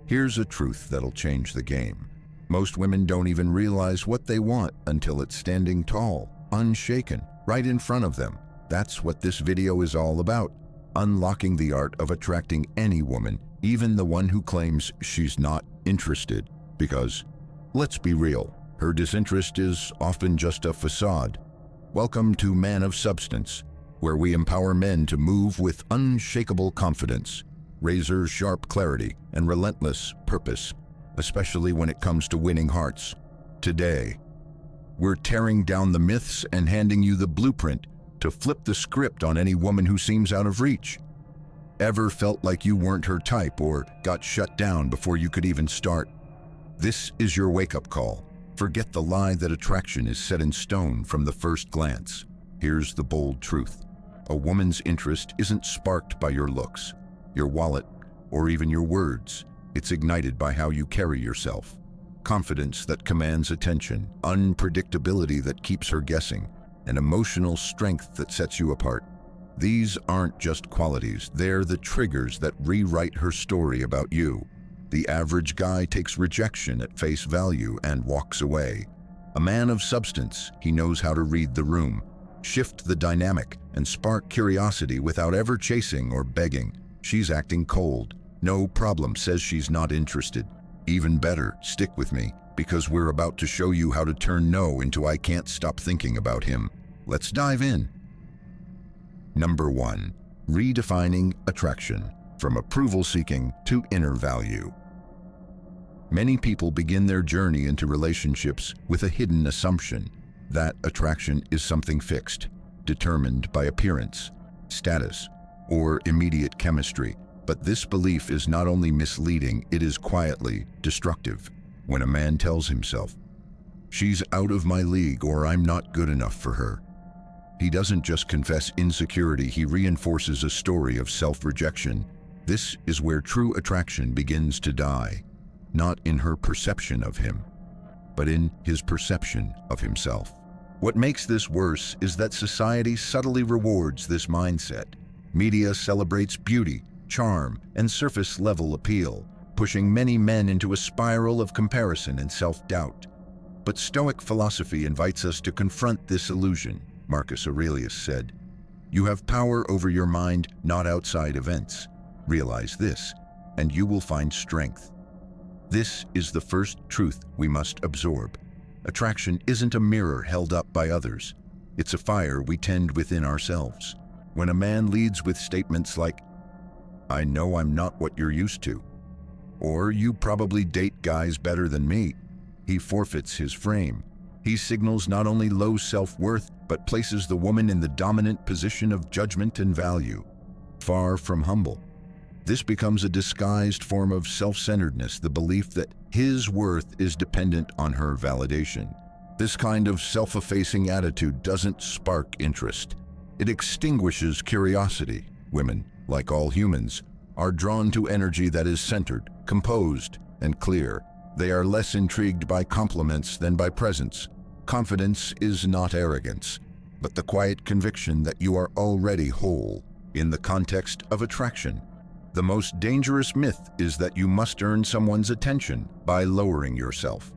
Here's a truth that'll change the game. Most women don't even realize what they want until it's standing tall, unshaken, right in front of them. That's what this video is all about. Unlocking the art of attracting any woman, even the one who claims she's not interested. Because, let's be real, her disinterest is often just a facade. Welcome to Man of Substance, where we empower men to move with unshakable confidence, razor-sharp clarity, and relentless purpose, especially when it comes to winning hearts. Today, we're tearing down the myths and handing you the blueprint to flip the script on any woman who seems out of reach. Ever felt like you weren't her type or got shut down before you could even start? This is your wake-up call. Forget the lie that attraction is set in stone from the first glance. Here's the bold truth. A woman's interest isn't sparked by your looks, your wallet, or even your words. It's ignited by how you carry yourself. Confidence that commands attention, unpredictability that keeps her guessing, and emotional strength that sets you apart. These aren't just qualities, they're the triggers that rewrite her story about you. The average guy takes rejection at face value and walks away. A man of substance, he knows how to read the room, shift the dynamic, and spark curiosity without ever chasing or begging. She's acting cold. No problem, says she's not interested. Even better, stick with me, because we're about to show you how to turn no into I can't stop thinking about him. Let's dive in. Number 1. Redefining attraction, from approval-seeking to inner value. Many people begin their journey into relationships with a hidden assumption that attraction is something fixed, determined by appearance, status, or immediate chemistry. But this belief is not only misleading, it is quietly destructive. When a man tells himself, "She's out of my league," or "I'm not good enough for her," he doesn't just confess insecurity, he reinforces a story of self-rejection. This is where true attraction begins to die, not in her perception of him, but in his perception of himself. What makes this worse is that society subtly rewards this mindset. Media celebrates beauty, charm, and surface-level appeal, pushing many men into a spiral of comparison and self-doubt. But Stoic philosophy invites us to confront this illusion. Marcus Aurelius said, "You have power over your mind, not outside events. Realize this, and you will find strength." This is the first truth we must absorb. Attraction isn't a mirror held up by others. It's a fire we tend within ourselves. When a man leads with statements like, "I know I'm not what you're used to," or "You probably date guys better than me," he forfeits his frame. He signals not only low self-worth, but places the woman in the dominant position of judgment and value, far from humble. This becomes a disguised form of self-centeredness, the belief that his worth is dependent on her validation. This kind of self-effacing attitude doesn't spark interest. It extinguishes curiosity. Women, like all humans, are drawn to energy that is centered, composed, and clear. They are less intrigued by compliments than by presence. Confidence is not arrogance, but the quiet conviction that you are already whole. In the context of attraction, the most dangerous myth is that you must earn someone's attention by lowering yourself.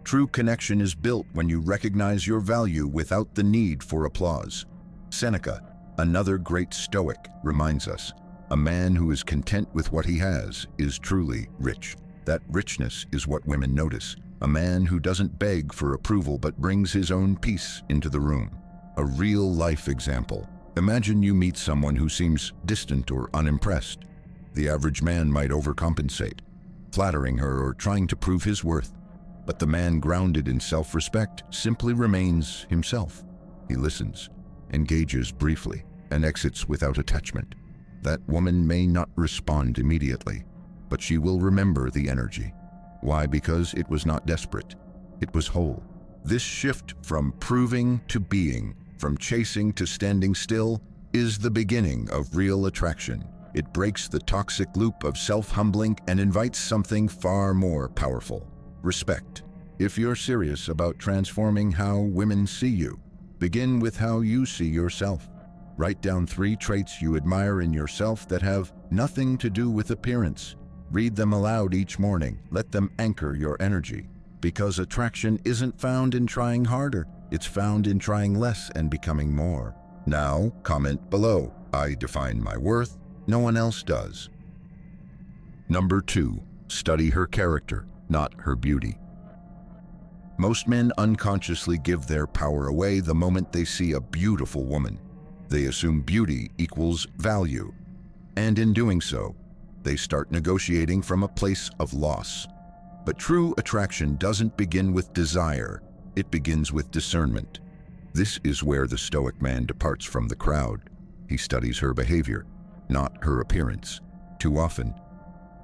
True connection is built when you recognize your value without the need for applause. Seneca, another great Stoic, reminds us, "A man who is content with what he has is truly rich." That richness is what women notice. A man who doesn't beg for approval but brings his own peace into the room. A real-life example. Imagine you meet someone who seems distant or unimpressed. The average man might overcompensate, flattering her or trying to prove his worth. But the man grounded in self-respect simply remains himself. He listens, engages briefly, and exits without attachment. That woman may not respond immediately, but she will remember the energy. Why? Because it was not desperate. It was whole. This shift from proving to being, from chasing to standing still, is the beginning of real attraction. It breaks the toxic loop of self-humbling and invites something far more powerful: respect. If you're serious about transforming how women see you, begin with how you see yourself. Write down 3 traits you admire in yourself that have nothing to do with appearance. Read them aloud each morning. Let them anchor your energy. Because attraction isn't found in trying harder. It's found in trying less and becoming more. Now, comment below. I define my worth. No one else does. Number 2. Study her character, not her beauty. Most men unconsciously give their power away the moment they see a beautiful woman. They assume beauty equals value. And in doing so, they start negotiating from a place of loss. But true attraction doesn't begin with desire. It begins with discernment. This is where the Stoic man departs from the crowd. He studies her behavior, not her appearance. Too often,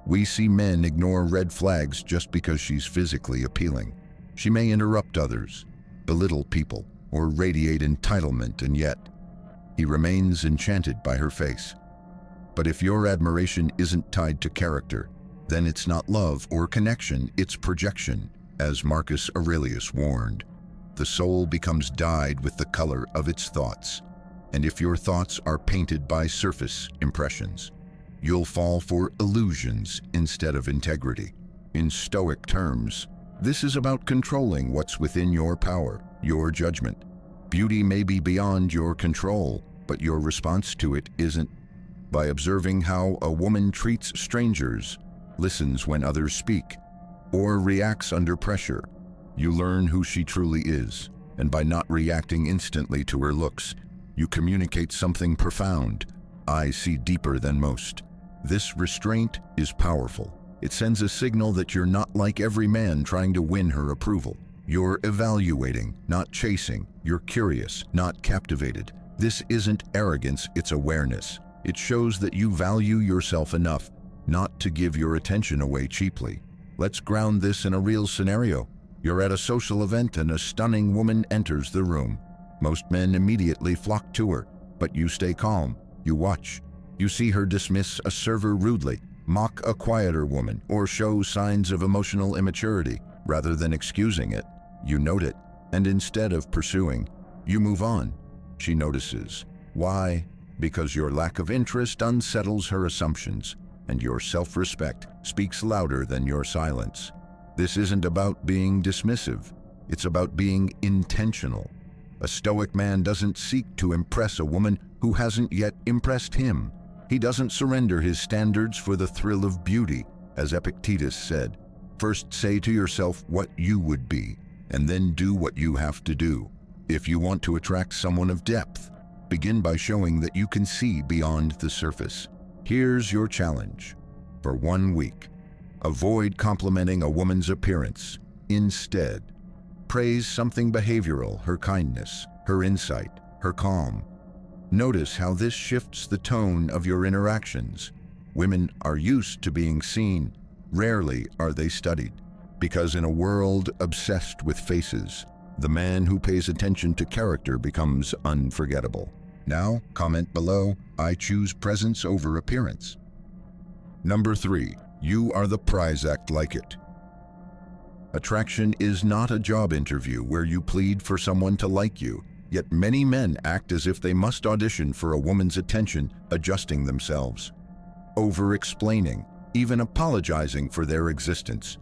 we see men ignore red flags just because she's physically appealing. She may interrupt others, belittle people, or radiate entitlement, and yet he remains enchanted by her face. But if your admiration isn't tied to character, then it's not love or connection, it's projection. As Marcus Aurelius warned, the soul becomes dyed with the color of its thoughts. And if your thoughts are painted by surface impressions, you'll fall for illusions instead of integrity. In Stoic terms, this is about controlling what's within your power, your judgment. Beauty may be beyond your control, but your response to it isn't. By observing how a woman treats strangers, listens when others speak, or reacts under pressure, you learn who she truly is. And by not reacting instantly to her looks, you communicate something profound. I see deeper than most. This restraint is powerful. It sends a signal that you're not like every man trying to win her approval. You're evaluating, not chasing. You're curious, not captivated. This isn't arrogance, it's awareness. It shows that you value yourself enough not to give your attention away cheaply. Let's ground this in a real scenario. You're at a social event and a stunning woman enters the room. Most men immediately flock to her, but you stay calm. You watch. You see her dismiss a server rudely, mock a quieter woman, or show signs of emotional immaturity. Rather than excusing it, you note it, and instead of pursuing, you move on. She notices. Why? Because your lack of interest unsettles her assumptions, and your self-respect speaks louder than your silence. This isn't about being dismissive. It's about being intentional. A Stoic man doesn't seek to impress a woman who hasn't yet impressed him. He doesn't surrender his standards for the thrill of beauty. As Epictetus said, first say to yourself what you would be, and then do what you have to do. If you want to attract someone of depth, begin by showing that you can see beyond the surface. Here's your challenge. For 1 week, avoid complimenting a woman's appearance. Instead, praise something behavioral, her kindness, her insight, her calm. Notice how this shifts the tone of your interactions. Women are used to being seen. Rarely are they studied. Because in a world obsessed with faces, the man who pays attention to character becomes unforgettable. Now, comment below, I choose presence over appearance. Number 3, you are the prize, act like it. Attraction is not a job interview where you plead for someone to like you, yet many men act as if they must audition for a woman's attention, adjusting themselves, over-explaining, even apologizing for their existence.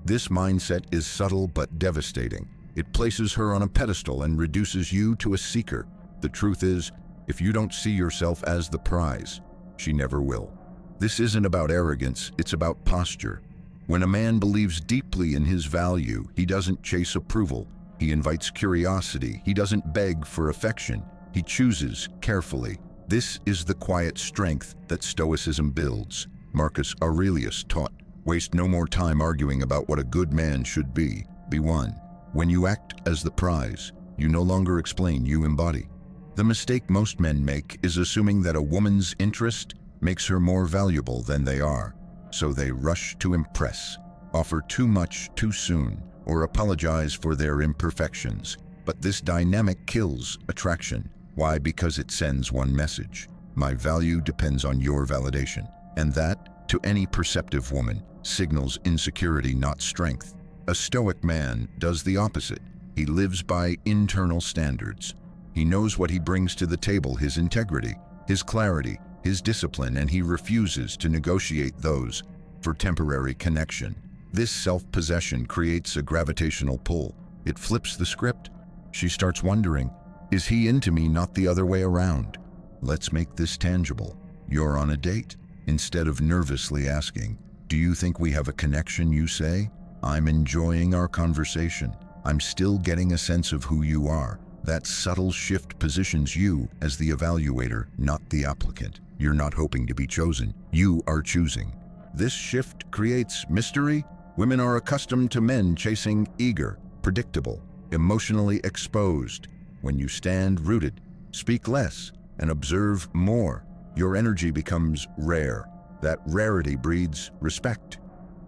This mindset is subtle but devastating. It places her on a pedestal and reduces you to a seeker. The truth is, if you don't see yourself as the prize, she never will. This isn't about arrogance, it's about posture. When a man believes deeply in his value, he doesn't chase approval. He invites curiosity. He doesn't beg for affection. He chooses carefully. This is the quiet strength that Stoicism builds. Marcus Aurelius taught, waste no more time arguing about what a good man should be. Be one. When you act as the prize, you no longer explain, you embody. The mistake most men make is assuming that a woman's interest makes her more valuable than they are. So they rush to impress, offer too much too soon, or apologize for their imperfections. But this dynamic kills attraction. Why? Because it sends one message. My value depends on your validation. And that, to any perceptive woman, signals insecurity, not strength. A Stoic man does the opposite. He lives by internal standards. He knows what he brings to the table, his integrity, his clarity, his discipline, and he refuses to negotiate those for temporary connection. This self-possession creates a gravitational pull. It flips the script. She starts wondering, is he into me, not the other way around? Let's make this tangible. You're on a date. Instead of nervously asking, do you think we have a connection, you say, I'm enjoying our conversation. I'm still getting a sense of who you are. That subtle shift positions you as the evaluator, not the applicant. You're not hoping to be chosen. You are choosing. This shift creates mystery. Women are accustomed to men chasing eager, predictable, emotionally exposed. When you stand rooted, speak less, and observe more, your energy becomes rare. That rarity breeds respect.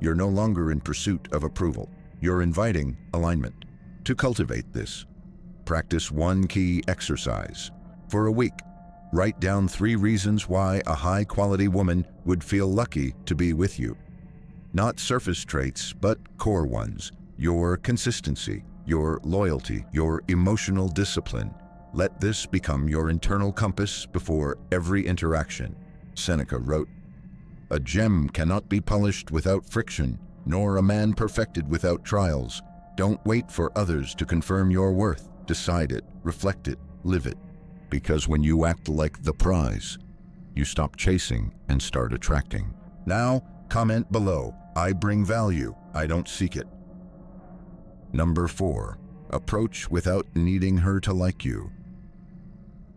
You're no longer in pursuit of approval. You're inviting alignment. To cultivate this, practice one key exercise. For a week, write down 3 reasons why a high-quality woman would feel lucky to be with you. Not surface traits, but core ones. Your consistency, your loyalty, your emotional discipline. Let this become your internal compass before every interaction. Seneca wrote, "A gem cannot be polished without friction, nor a man perfected without trials. Don't wait for others to confirm your worth. Decide it, reflect it, live it. Because when you act like the prize, you stop chasing and start attracting." Now, comment below, I bring value, I don't seek it. Number 4, approach without needing her to like you.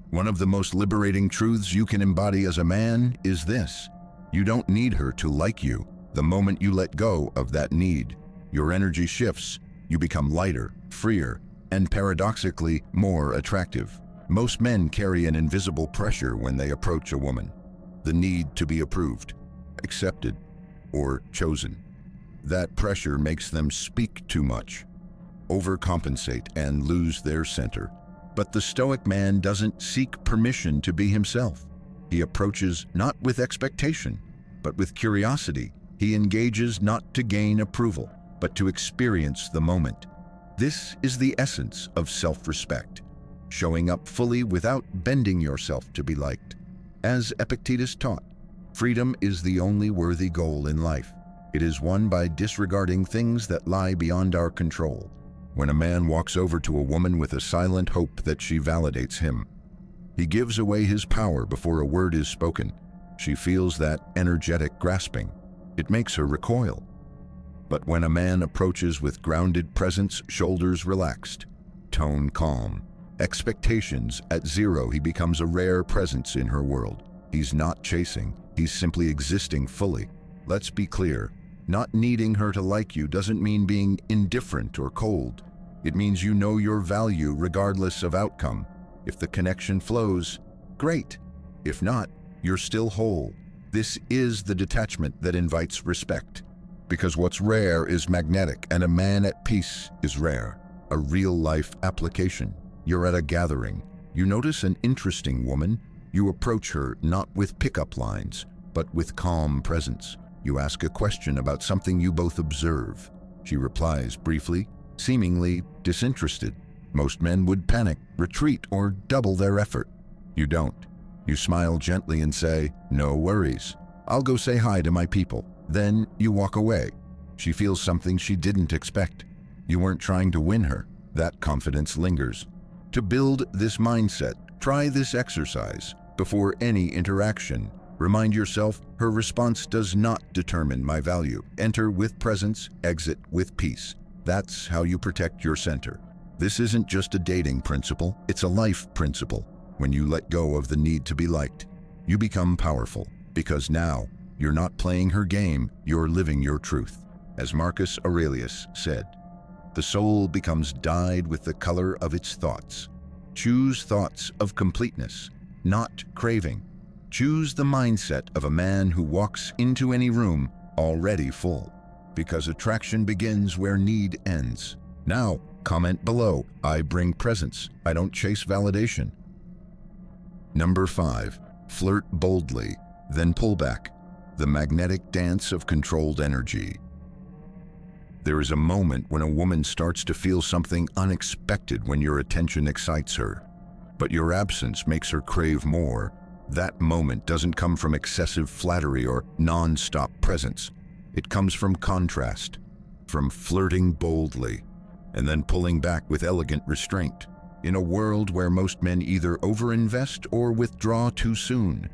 One of the most liberating truths you can embody as a man is this: you don't need her to like you. The moment you let go of that need, your energy shifts. You become lighter, freer, and paradoxically more attractive. Most men carry an invisible pressure when they approach a woman. The need to be approved, accepted, or chosen. That pressure makes them speak too much, overcompensate, and lose their center. But the Stoic man doesn't seek permission to be himself. He approaches not with expectation, but with curiosity. He engages not to gain approval, but to experience the moment. This is the essence of self-respect, showing up fully without bending yourself to be liked. As Epictetus taught, freedom is the only worthy goal in life. It is won by disregarding things that lie beyond our control. When a man walks over to a woman with a silent hope that she validates him, he gives away his power before a word is spoken. She feels that energetic grasping. It makes her recoil. But when a man approaches with grounded presence, shoulders relaxed, tone calm, expectations at 0, he becomes a rare presence in her world. He's not chasing, he's simply existing fully. Let's be clear, not needing her to like you doesn't mean being indifferent or cold. It means you know your value regardless of outcome. If the connection flows, great. If not, you're still whole. This is the detachment that invites respect. Because what's rare is magnetic, and a man at peace is rare. A real-life application. You're at a gathering. You notice an interesting woman. You approach her not with pickup lines, but with calm presence. You ask a question about something you both observe. She replies briefly, seemingly disinterested. Most men would panic, retreat, or double their effort. You don't. You smile gently and say, "No worries. I'll go say hi to my people." Then you walk away. She feels something she didn't expect. You weren't trying to win her. That confidence lingers. To build this mindset, try this exercise. Before any interaction, remind yourself, her response does not determine my value. Enter with presence, exit with peace. That's how you protect your center. This isn't just a dating principle, it's a life principle. When you let go of the need to be liked, you become powerful, because now you're not playing her game, you're living your truth. As Marcus Aurelius said, the soul becomes dyed with the color of its thoughts. Choose thoughts of completeness, not craving. Choose the mindset of a man who walks into any room already full, because attraction begins where need ends. Now, comment below, I bring presence, I don't chase validation. Number 5, flirt boldly, then pull back. The magnetic dance of controlled energy. There is a moment when a woman starts to feel something unexpected when your attention excites her, but your absence makes her crave more. That moment doesn't come from excessive flattery or non-stop presence. It comes from contrast, from flirting boldly, and then pulling back with elegant restraint. In a world where most men either overinvest or withdraw too soon,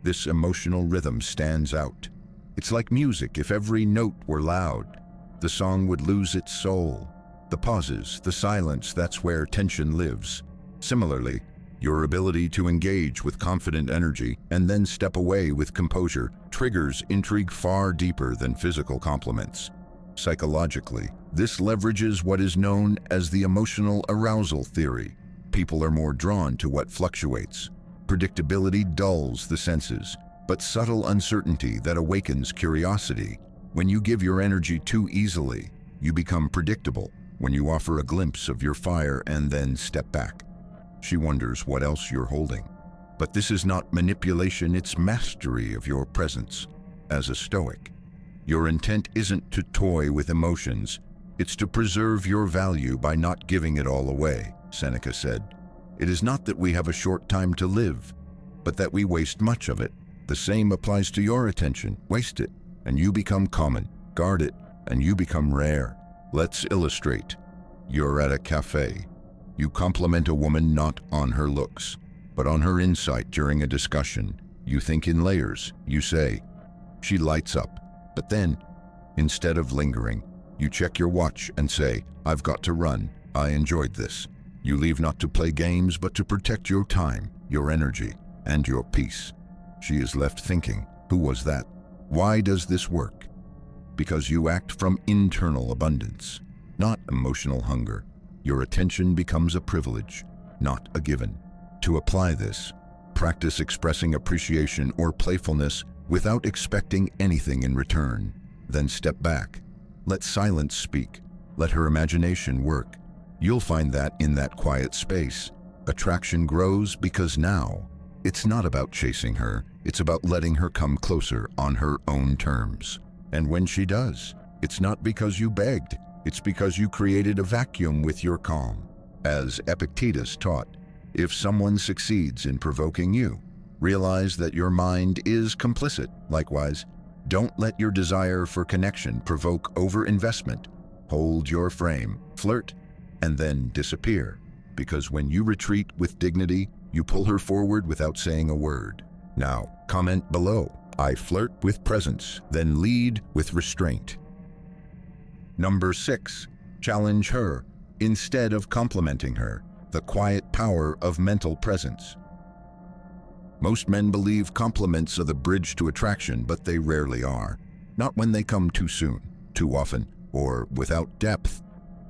this emotional rhythm stands out. It's like music. If every note were loud, the song would lose its soul. The pauses, the silence, that's where tension lives. Similarly, your ability to engage with confident energy and then step away with composure triggers intrigue far deeper than physical compliments. Psychologically, this leverages what is known as the emotional arousal theory. People are more drawn to what fluctuates. Predictability dulls the senses, but subtle uncertainty that awakens curiosity. When you give your energy too easily, you become predictable. When you offer a glimpse of your fire and then step back, she wonders what else you're holding. But this is not manipulation, it's mastery of your presence. As a Stoic, your intent isn't to toy with emotions, it's to preserve your value by not giving it all away, Seneca said. It is not that we have a short time to live, but that we waste much of it. The same applies to your attention. Waste it, and you become common. Guard it, and you become rare. Let's illustrate. You're at a cafe. You compliment a woman not on her looks, but on her insight during a discussion. You think in layers. You say, she lights up. But then, instead of lingering, you check your watch and say, I've got to run. I enjoyed this. You leave not to play games, but to protect your time, your energy, and your peace. She is left thinking, who was that? Why does this work? Because you act from internal abundance, not emotional hunger. Your attention becomes a privilege, not a given. To apply this, practice expressing appreciation or playfulness without expecting anything in return. Then step back. Let silence speak. Let her imagination work. You'll find that in that quiet space, attraction grows because now, it's not about chasing her, it's about letting her come closer on her own terms. And when she does, it's not because you begged, it's because you created a vacuum with your calm. As Epictetus taught, if someone succeeds in provoking you, realize that your mind is complicit. Likewise, don't let your desire for connection provoke overinvestment. Hold your frame, flirt, and then disappear. Because when you retreat with dignity, you pull her forward without saying a word. Now, comment below. I flirt with presence, then lead with restraint. Number 6, challenge her instead of complimenting her. The quiet power of mental presence. Most men believe compliments are the bridge to attraction, but they rarely are. Not when they come too soon, too often, or without depth.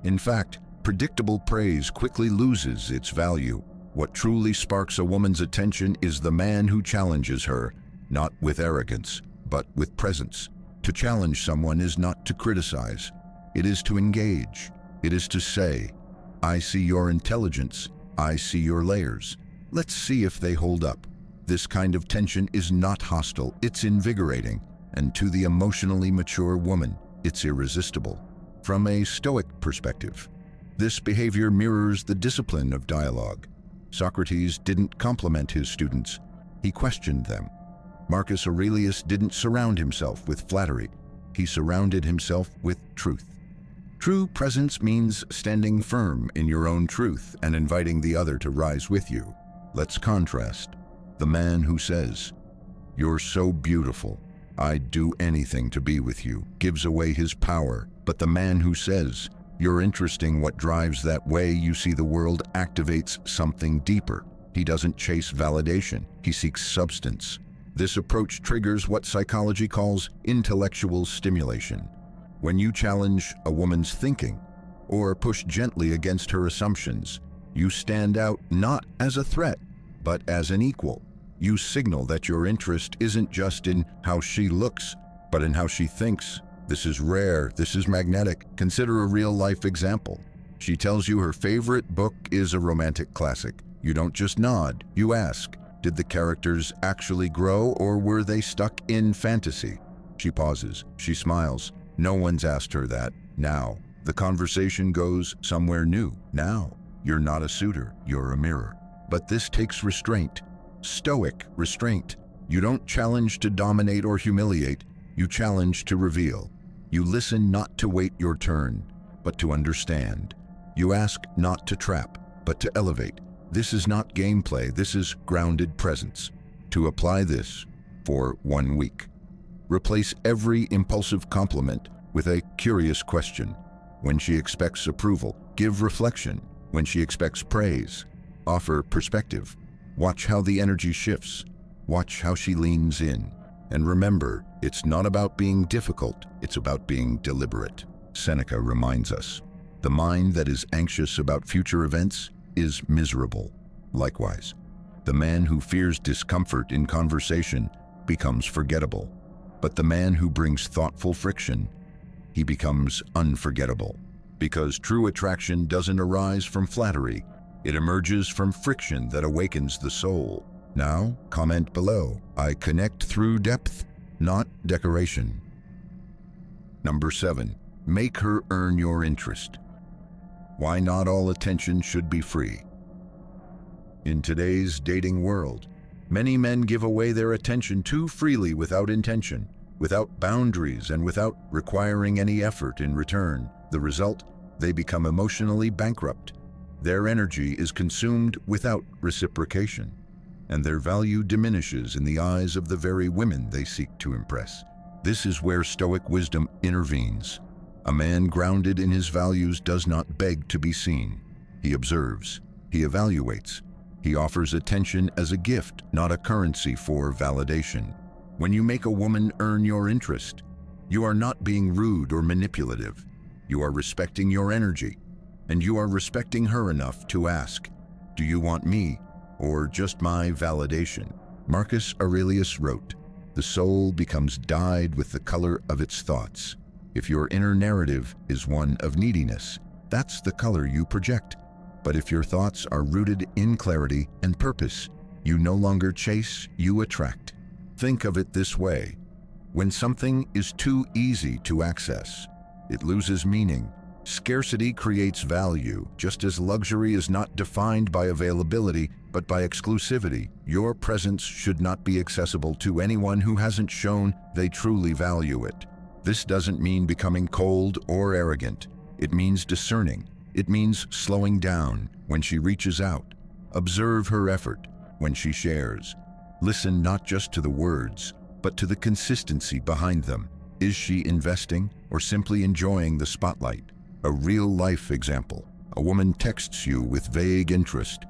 In fact, predictable praise quickly loses its value. What truly sparks a woman's attention is the man who challenges her, not with arrogance, but with presence. To challenge someone is not to criticize. It is to engage. It is to say, I see your intelligence. I see your layers. Let's see if they hold up. This kind of tension is not hostile, it's invigorating. And to the emotionally mature woman, it's irresistible. From a Stoic perspective, this behavior mirrors the discipline of dialogue. Socrates didn't compliment his students, he questioned them. Marcus Aurelius didn't surround himself with flattery, he surrounded himself with truth. True presence means standing firm in your own truth and inviting the other to rise with you. Let's contrast. The man who says, "You're so beautiful, I'd do anything to be with you," gives away his power. But the man who says, "You're interesting," what drives that way you see the world activates something deeper. He doesn't chase validation, he seeks substance. This approach triggers what psychology calls intellectual stimulation. When you challenge a woman's thinking or push gently against her assumptions, you stand out not as a threat, but as an equal. You signal that your interest isn't just in how she looks, but in how she thinks. This is rare, this is magnetic. Consider a real-life example. She tells you her favorite book is a romantic classic. You don't just nod, you ask, did the characters actually grow or were they stuck in fantasy? She pauses, she smiles. No one's asked her that. Now, the conversation goes somewhere new. Now, you're not a suitor, you're a mirror. But this takes restraint. Stoic restraint. You don't challenge to dominate or humiliate, you challenge to reveal. You listen not to wait your turn, but to understand. You ask not to trap, but to elevate. This is not gameplay, this is grounded presence. To apply this for 1 week. Replace every impulsive compliment with a curious question. When she expects approval, give reflection. When she expects praise, offer perspective. Watch how the energy shifts. Watch how she leans in. And remember, it's not about being difficult, it's about being deliberate. Seneca reminds us, the mind that is anxious about future events is miserable. Likewise, the man who fears discomfort in conversation becomes forgettable. But the man who brings thoughtful friction, he becomes unforgettable. Because true attraction doesn't arise from flattery, it emerges from friction that awakens the soul. Now, comment below. I connect through depth, not decoration. Number 7, make her earn your interest. Why not all attention should be free? In today's dating world, many men give away their attention too freely without intention, without boundaries, and without requiring any effort in return. The result, they become emotionally bankrupt. Their energy is consumed without reciprocation, and their value diminishes in the eyes of the very women they seek to impress. This is where Stoic wisdom intervenes. A man grounded in his values does not beg to be seen. He observes, he evaluates, he offers attention as a gift, not a currency for validation. When you make a woman earn your interest, you are not being rude or manipulative. You are respecting your energy, and you are respecting her enough to ask, do you want me or just my validation? Marcus Aurelius wrote, the soul becomes dyed with the color of its thoughts. If your inner narrative is one of neediness, that's the color you project. But if your thoughts are rooted in clarity and purpose, you no longer chase, you attract. Think of it this way. When something is too easy to access, it loses meaning. Scarcity creates value, just as luxury is not defined by availability, but by exclusivity. Your presence should not be accessible to anyone who hasn't shown they truly value it. This doesn't mean becoming cold or arrogant. It means discerning. It means slowing down when she reaches out. Observe her effort when she shares. Listen not just to the words, but to the consistency behind them. Is she investing or simply enjoying the spotlight? A real-life example. A woman texts you with vague interest.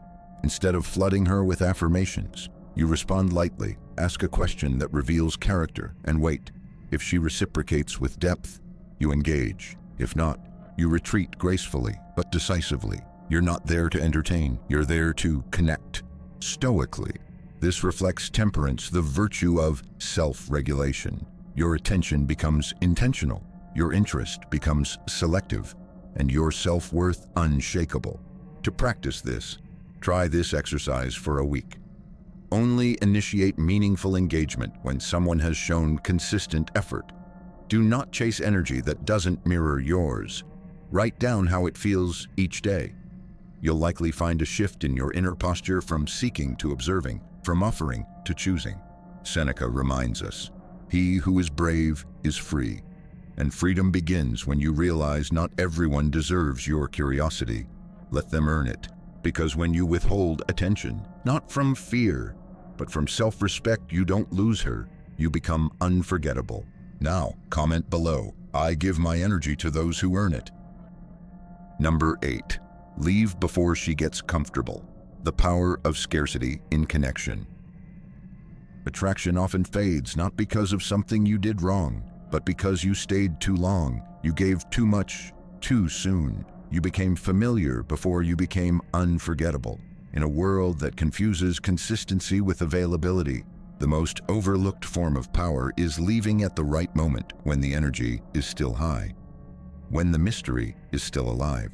Instead of flooding her with affirmations, you respond lightly, ask a question that reveals character, and wait. If she reciprocates with depth, you engage. If not, you retreat gracefully but decisively. You're not there to entertain, you're there to connect. Stoically, this reflects temperance, the virtue of self-regulation. Your attention becomes intentional, your interest becomes selective, and your self-worth unshakable. To practice this, try this exercise for a week. Only initiate meaningful engagement when someone has shown consistent effort. Do not chase energy that doesn't mirror yours. Write down how it feels each day. You'll likely find a shift in your inner posture from seeking to observing, from offering to choosing. Seneca reminds us, he who is brave is free. And freedom begins when you realize not everyone deserves your curiosity. Let them earn it. Because when you withhold attention, not from fear, but from self-respect, you don't lose her. You become unforgettable. Now, comment below. I give my energy to those who earn it. Number 8. Leave before she gets comfortable. The power of scarcity in connection. Attraction often fades not because of something you did wrong, but because you stayed too long. You gave too much, too soon. You became familiar before you became unforgettable. In a world that confuses consistency with availability, the most overlooked form of power is leaving at the right moment when the energy is still high, when the mystery is still alive.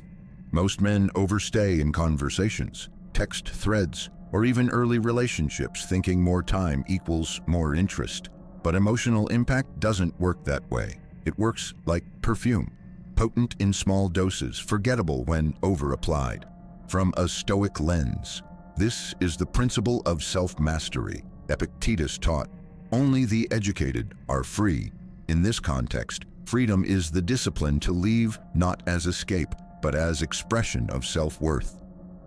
Most men overstay in conversations, text threads, or even early relationships thinking more time equals more interest. But emotional impact doesn't work that way. It works like perfume, potent in small doses, forgettable when over-applied. From a Stoic lens, this is the principle of self-mastery. Epictetus taught, only the educated are free. In this context, Freedom is the discipline to leave not as escape, but as expression of self-worth.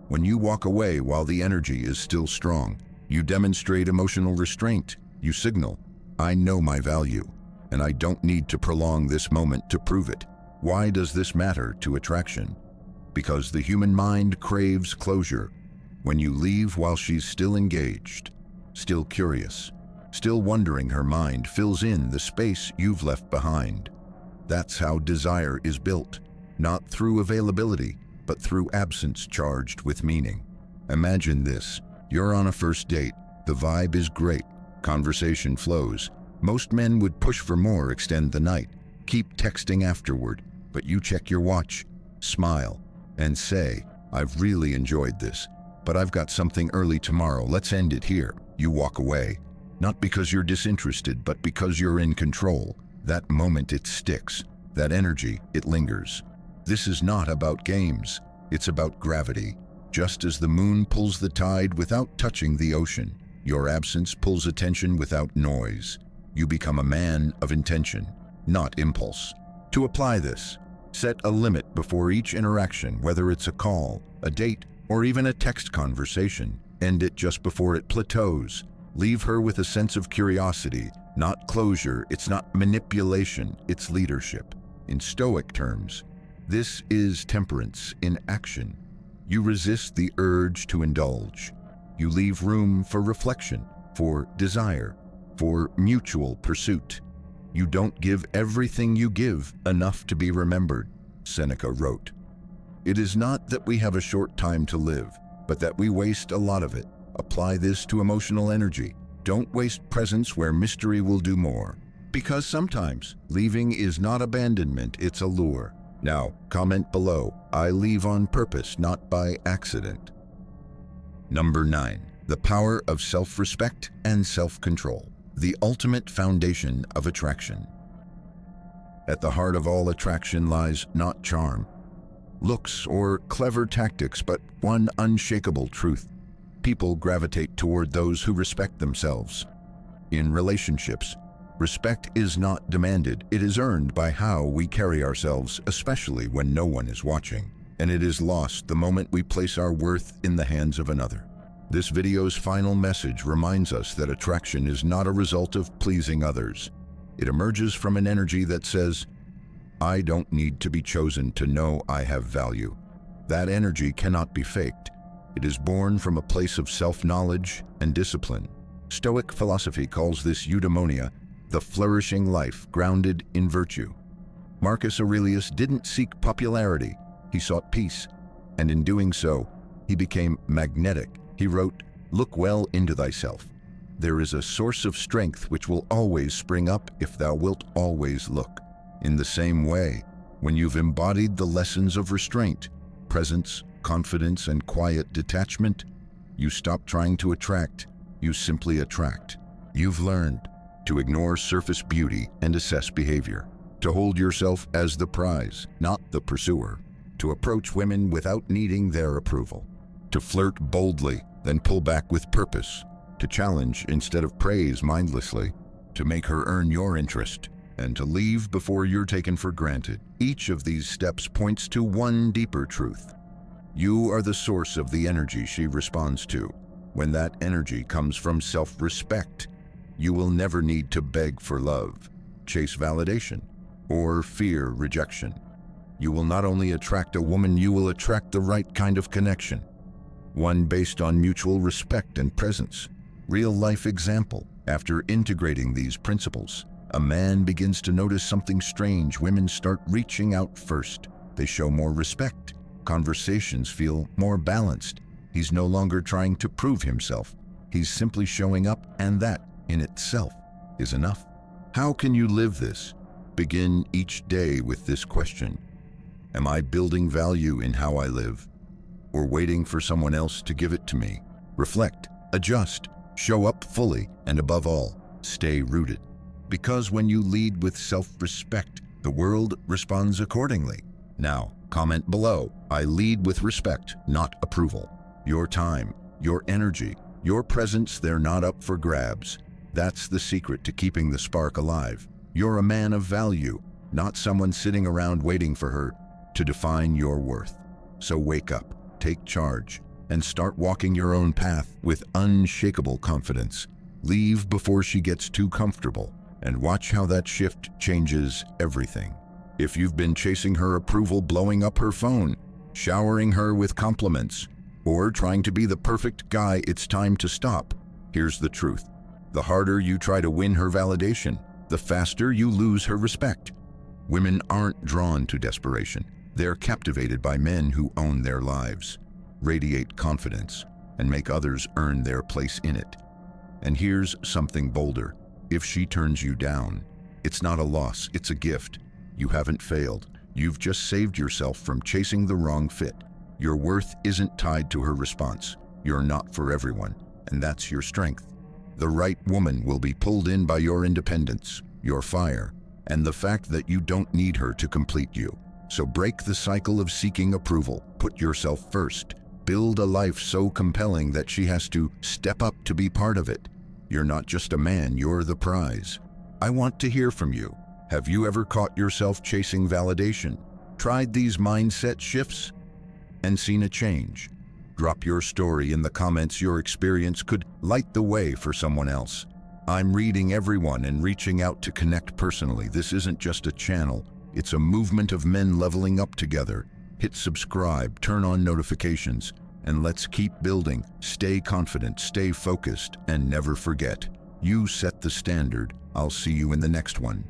When you walk away while the energy is still strong, you demonstrate emotional restraint. You signal, I know my value, and I don't need to prolong this moment to prove it. Why does this matter to attraction? Because the human mind craves closure. When you leave while she's still engaged, still curious, still wondering, her mind fills in the space you've left behind. That's how desire is built, not through availability, but through absence charged with meaning. Imagine this. You're on a first date. The vibe is great. Conversation flows. Most men would push for more, extend the night, keep texting afterward, but you check your watch, smile, and say, I've really enjoyed this, but I've got something early tomorrow. Let's end it here. You walk away, not because you're disinterested, but because you're in control. That moment, it sticks. That energy, it lingers. This is not about games. It's about gravity. Just as the moon pulls the tide without touching the ocean, your absence pulls attention without noise. You become a man of intention, not impulse. To apply this, set a limit before each interaction, whether it's a call, a date, or even a text conversation. End it just before it plateaus. Leave her with a sense of curiosity, not closure. It's not manipulation, it's leadership. In Stoic terms, this is temperance in action. You resist the urge to indulge. You leave room for reflection, for desire, for mutual pursuit. You don't give everything you give enough to be remembered, Seneca wrote. It is not that we have a short time to live, but that we waste a lot of it. Apply this to emotional energy. Don't waste presence where mystery will do more. Because sometimes leaving is not abandonment, it's a lure. Now, comment below, I leave on purpose, not by accident. Number 9. The power of self-respect and self-control. The ultimate foundation of attraction. At the heart of all attraction lies not charm, looks, or clever tactics, but one unshakable truth. People gravitate toward those who respect themselves. In relationships, respect is not demanded, it is earned by how we carry ourselves, especially when no one is watching. And it is lost the moment we place our worth in the hands of another. This video's final message reminds us that attraction is not a result of pleasing others. It emerges from an energy that says, I don't need to be chosen to know I have value. That energy cannot be faked. It is born from a place of self-knowledge and discipline. Stoic philosophy calls this eudaimonia, the flourishing life grounded in virtue. Marcus Aurelius didn't seek popularity, he sought peace, and in doing so, he became magnetic. He wrote, look well into thyself. There is a source of strength which will always spring up if thou wilt always look. In the same way, when you've embodied the lessons of restraint, presence, confidence, and quiet detachment, you stop trying to attract, you simply attract. You've learned to ignore surface beauty and assess behavior, to hold yourself as the prize, not the pursuer, to approach women without needing their approval, to flirt boldly, then pull back with purpose, to challenge instead of praise mindlessly, to make her earn your interest, and to leave before you're taken for granted. Each of these steps points to one deeper truth. You are the source of the energy she responds to. When that energy comes from self-respect, you will never need to beg for love, chase validation, or fear rejection. You will not only attract a woman, you will attract the right kind of connection, one based on mutual respect and presence. Real-life example. After integrating these principles, a man begins to notice something strange. Women start reaching out first. They show more respect. Conversations feel more balanced. He's no longer trying to prove himself. He's simply showing up, and that, in itself, is enough. How can you live this? Begin each day with this question. Am I building value in how I live, or waiting for someone else to give it to me? Reflect, adjust, show up fully, and above all, stay rooted. Because when you lead with self-respect, the world responds accordingly. Now, comment below, I lead with respect, not approval. Your time, your energy, your presence, they're not up for grabs. That's the secret to keeping the spark alive. You're a man of value, not someone sitting around waiting for her to define your worth. So wake up, take charge, and start walking your own path with unshakable confidence. Leave before she gets too comfortable, and watch how that shift changes everything. If you've been chasing her approval, blowing up her phone, showering her with compliments, or trying to be the perfect guy, it's time to stop. Here's the truth. The harder you try to win her validation, the faster you lose her respect. Women aren't drawn to desperation. They're captivated by men who own their lives, radiate confidence, and make others earn their place in it. And here's something bolder. If she turns you down, it's not a loss, it's a gift. You haven't failed. You've just saved yourself from chasing the wrong fit. Your worth isn't tied to her response. You're not for everyone, and that's your strength. The right woman will be pulled in by your independence, your fire, and the fact that you don't need her to complete you. So break the cycle of seeking approval. Put yourself first. Build a life so compelling that she has to step up to be part of it. You're not just a man, you're the prize. I want to hear from you. Have you ever caught yourself chasing validation? Tried these mindset shifts and seen a change? Drop your story in the comments. Your experience could light the way for someone else. I'm reading everyone and reaching out to connect personally. This isn't just a channel, it's a movement of men leveling up together. Hit subscribe, turn on notifications, and let's keep building. Stay confident, stay focused, and never forget, you set the standard. I'll see you in the next one.